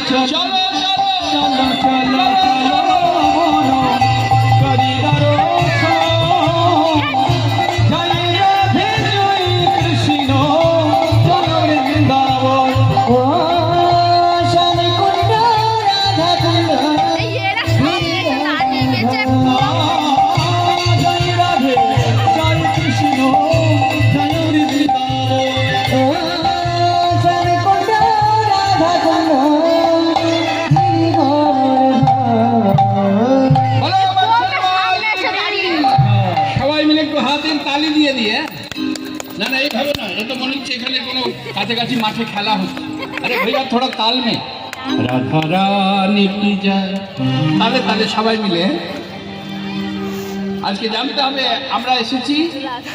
চলো চলো চলো চলো করি काछाकाछि माठे खेला होच्छे अरे भैया थोड़ा ताल में राधा रानी की जय ताले ताले सबाई मिले आज के जानते हबे आमरा एसेछि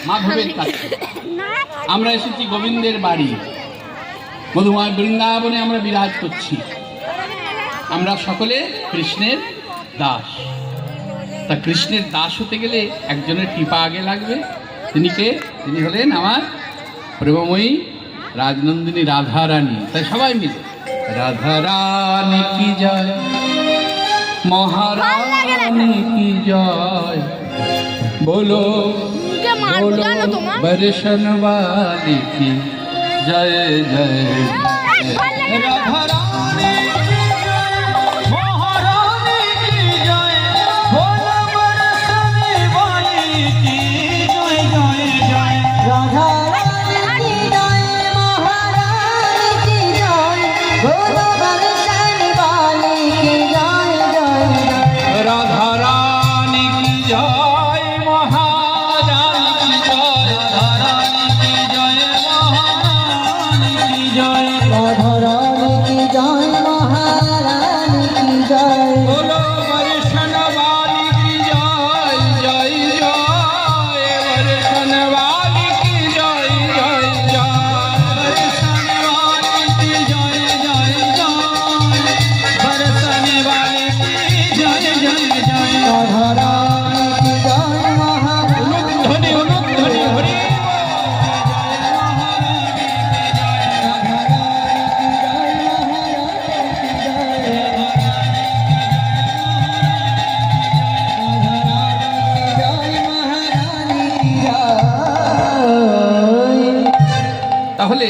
माधवेर काछे आमरा एसेछि गोविंदेर बाड़ी मधुमय बृंदाबने आमरा बिराज करछि आमरा सकले कृष्णेर दास ता कृष्णेर दास होते गेले एकजनेर कृपा आगे लागबे तिनि के तिनि हलेन आमार प्रेममयी राजनंदिनी राधा रानी ताई सबाई मिले राधा रानी की जय महारानी की जय बोलो बोलो बरसन वाली की जय जय राधा रानी महारानी की जय बोलो बरसन वाली की जय जय जय राधा राधा रानी की जय महारानी की जय राधा रानी की जय महारानी की जय राधा रानी की जय महारानी की जय बोलो बरसन वाली की जय जय जय बरसन वाली की जय जय जय बरसन वाली की जय जय जय बरसन वाली की जय जय जय राधा रानी की जय महारानी ध्वनि ध्वनि हरि তাহলে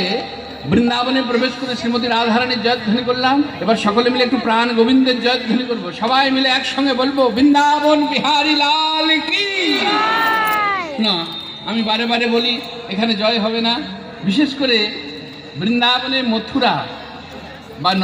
বৃন্দাবনে প্রবেশ করে শ্রীমতী রাধারানীর জয়ধ্বনি করলাম এবার সকলে মিলে একটু প্রাণ গোবিন্দের জয়ধ্বনি করব সবাই মিলে একসঙ্গে বলবো বৃন্দাবন বিহারী লাল কি না আমি বারে বারে বলি এখানে জয় হবে না বিশেষ করে বৃন্দাবনে মথুরা